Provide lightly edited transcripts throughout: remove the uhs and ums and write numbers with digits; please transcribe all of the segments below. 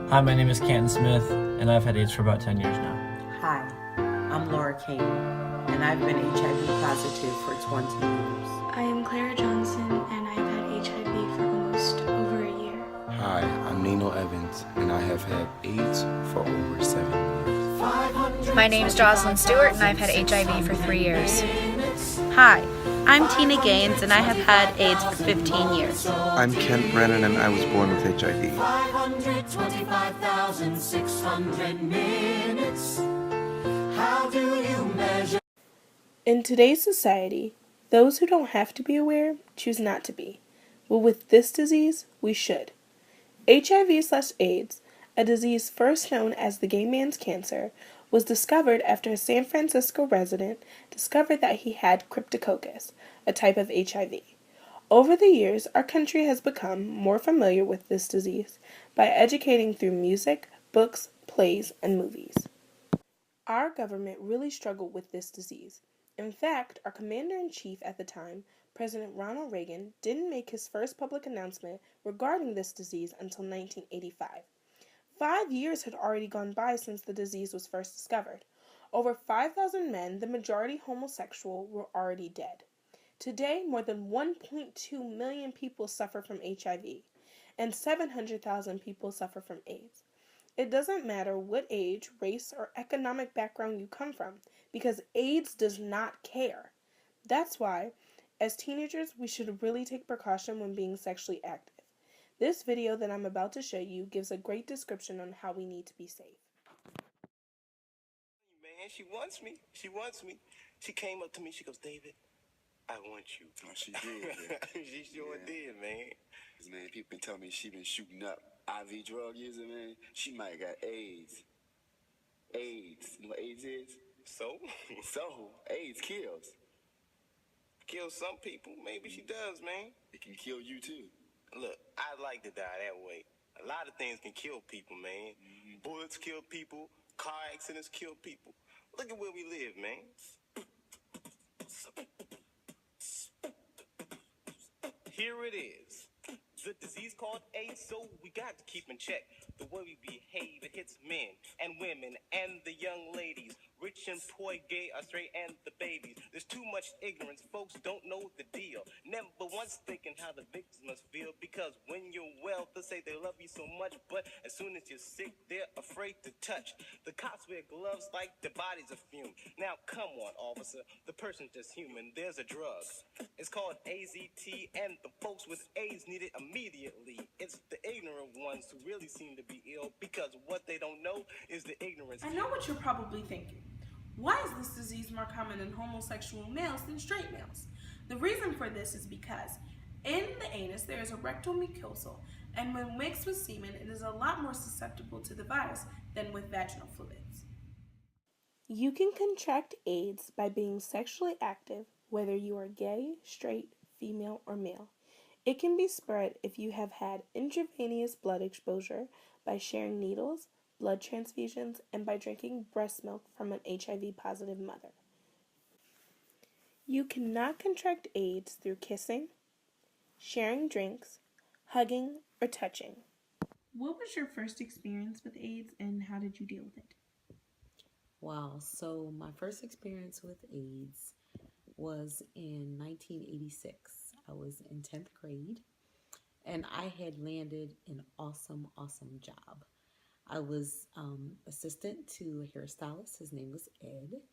Hi, my name is Canton Smith, and I've had AIDS for about 10 years now. Hi, I'm Laura Kane, and I've been HIV positive for 20 years. I am Clara Johnson, and I've had HIV for almost over a year. Hi, I'm Nino Evans, and I have had AIDS for over 7 years. My name is Jocelyn Stewart, and I've had HIV for 3 years. Hi, I'm Tina Gaines, and I have had AIDS for 15 years. I'm Kent Brennan, and I was born with HIV. 525,600 minutes. How do you measure? In today's society, those who don't have to be aware choose not to be. But with this disease, we should. HIV/AIDS, a disease first known as the gay man's cancer, was discovered after a San Francisco resident discovered that he had cryptococcus, a type of HIV. Over the years, our country has become more familiar with this disease by educating through music, books, plays, and movies. Our government really struggled with this disease. In fact, our commander-in-chief at the time, President Ronald Reagan, didn't make his first public announcement regarding this disease until 1985. 5 years had already gone by since the disease was first discovered. Over 5,000 men, the majority homosexual, were already dead. Today, more than 1.2 million people suffer from HIV, and 700,000 people suffer from AIDS. It doesn't matter what age, race, or economic background you come from, because AIDS does not care. That's why, as teenagers, we should really take precaution when being sexually active. This video that I'm about to show you gives a great description on how we need to be safe. Man, she wants me. She came up to me, she goes, David, I want you. Oh, she did. She sure did, man. Man, people been telling me she been shooting up IV drug user, man. She might got AIDS. AIDS. You know what AIDS is? So? AIDS kills. Kills some people. Maybe she does, man. It can kill you, too. Look, I'd like to die that way. A lot of things can kill people, man. Bullets kill people. Car accidents kill people. Look at where we live, man. Here it is. The disease called AIDS, so we got to keep in check the way we behave. It hits men and women and the young ladies, rich and poor, gay or straight, and the babies. There's too much ignorance, folks don't know the deal. Never once thinking how the victims must feel, because when you're well, they say they love you so much, but as soon as you're sick, they're afraid to touch. The cops wear gloves like their bodies are fume. Now come on, officer, the person's just human. There's a drug. It's called AZT, and the folks with AIDS need it immediately. It's the ignorant ones who really seem to be ill, because what they don't know is the ignorance. I know what you're probably thinking. Why is this disease more common in homosexual males than straight males? The reason for this is because in the anus there is a rectal mucosal, and when mixed with semen, it is a lot more susceptible to the virus than with vaginal fluids. You can contract AIDS by being sexually active, whether you are gay, straight, female, or male. It can be spread if you have had intravenous blood exposure by sharing needles, blood transfusions, and by drinking breast milk from an HIV-positive mother. You cannot contract AIDS through kissing, sharing drinks, hugging, or touching. What was your first experience with AIDS, and how did you deal with it? Wow, so my first experience with AIDS was in 1986. I was in 10th grade, and I had landed an awesome job. I was assistant to a hairstylist. His name was Ed,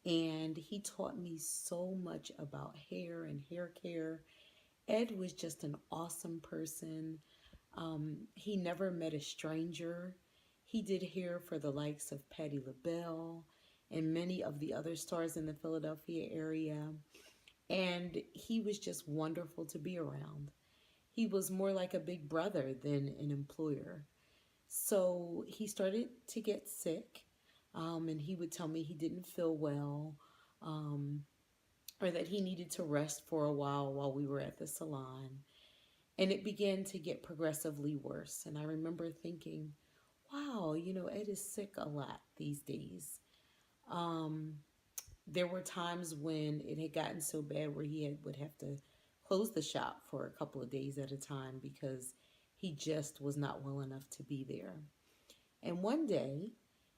and he taught me so much about hair and hair care. Ed was just an awesome person. He never met a stranger. He did hair for the likes of Patti LaBelle and many of the other stars in the Philadelphia area. And he was just wonderful to be around. He was more like a big brother than an employer. So he started to get sick, and he would tell me he didn't feel well, or that he needed to rest for a while we were at the salon. And it began to get progressively worse. And I remember thinking, wow, Ed is sick a lot these days. There were times when it had gotten so bad where would have to close the shop for a couple of days at a time because he just was not well enough to be there. And one day,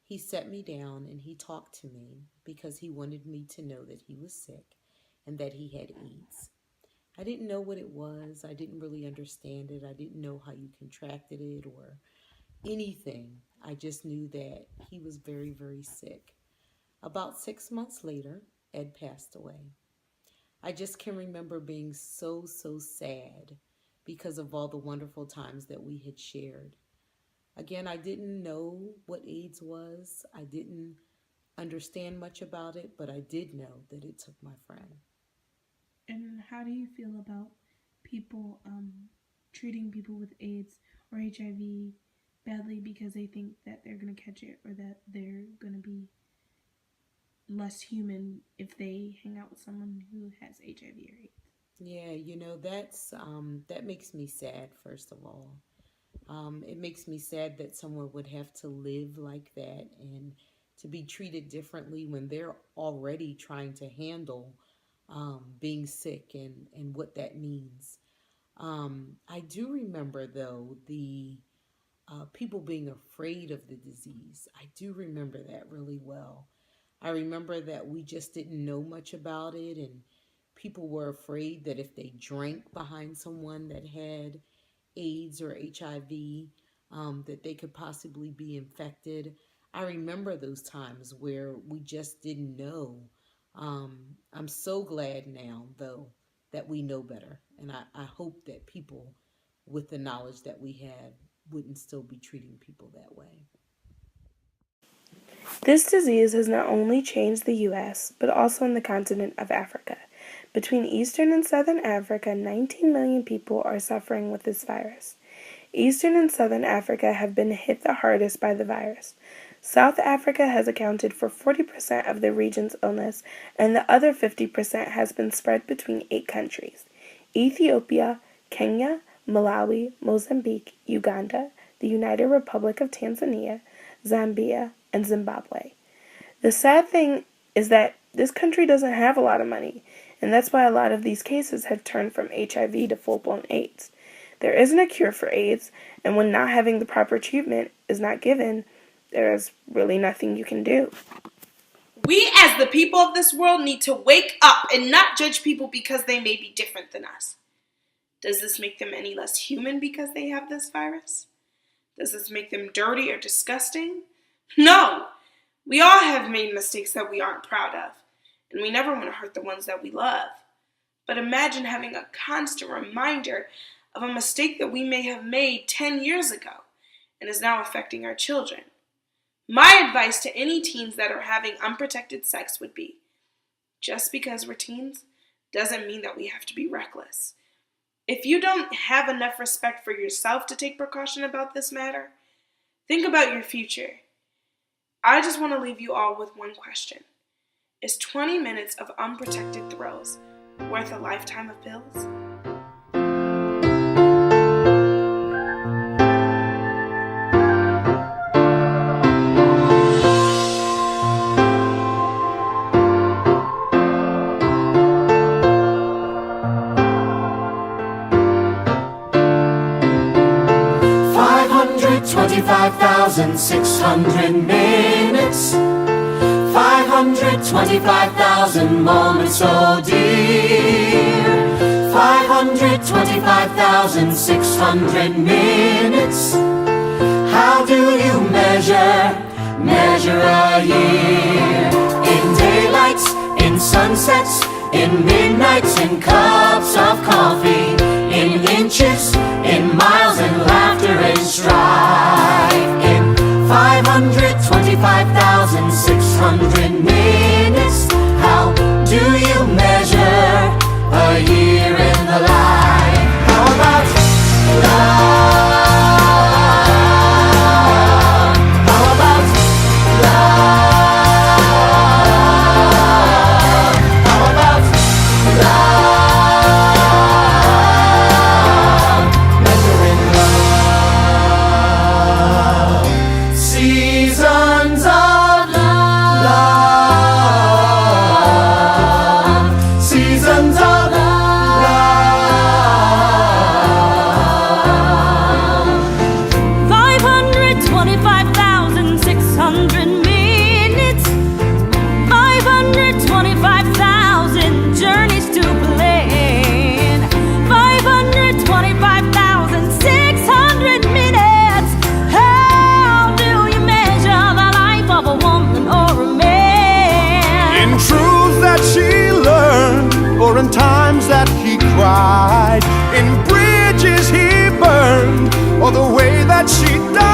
he set me down and he talked to me because he wanted me to know that he was sick and that he had AIDS. I didn't know what it was. I didn't really understand it. I didn't know how you contracted it or anything. I just knew that he was very, very sick. About 6 months later, Ed passed away. I just can remember being so sad because of all the wonderful times that we had shared. Again, I didn't know what AIDS was. I didn't understand much about it, but I did know that it took my friend. And how do you feel about people treating people with AIDS or HIV badly because they think that they're going to catch it or that they're going to be less human if they hang out with someone who has HIV or AIDS? Yeah, that makes me sad, first of all. It makes me sad that someone would have to live like that and to be treated differently when they're already trying to handle being sick and what that means. I do remember, though, the people being afraid of the disease. I do remember that really well. I remember that we just didn't know much about it, and people were afraid that if they drank behind someone that had AIDS or HIV, that they could possibly be infected. I remember those times where we just didn't know. I'm so glad now, though, that we know better. And I hope that people with the knowledge that we have wouldn't still be treating people that way. This disease has not only changed the U.S., but also in the continent of Africa. Between Eastern and Southern Africa, 19 million people are suffering with this virus. Eastern and Southern Africa have been hit the hardest by the virus. South Africa has accounted for 40% of the region's illness, and the other 50% has been spread between 8 countries: Ethiopia, Kenya, Malawi, Mozambique, Uganda, the United Republic of Tanzania, Zambia, and Zimbabwe. The sad thing is that this country doesn't have a lot of money, and that's why a lot of these cases have turned from HIV to full-blown AIDS. There isn't a cure for AIDS, and when not having the proper treatment is not given, there is really nothing you can do. We, as the people of this world, need to wake up and not judge people because they may be different than us. Does this make them any less human because they have this virus? Does this make them dirty or disgusting? No! We all have made mistakes that we aren't proud of, and we never want to hurt the ones that we love. But imagine having a constant reminder of a mistake that we may have made 10 years ago and is now affecting our children. My advice to any teens that are having unprotected sex would be, just because we're teens doesn't mean that we have to be reckless. If you don't have enough respect for yourself to take precaution about this matter, think about your future. I just want to leave you all with one question. Is 20 minutes of unprotected thrills worth a lifetime of pills? $525,600 minutes, 525,000 moments, oh dear. 525,600 minutes. How do you measure a year? In daylights, in sunsets, in midnights, in cups of coffee, in inches, in miles, in laughter and strife. In 525,600 minutes, how do you measure a year in the life? How about love? How about love? How about love? She died.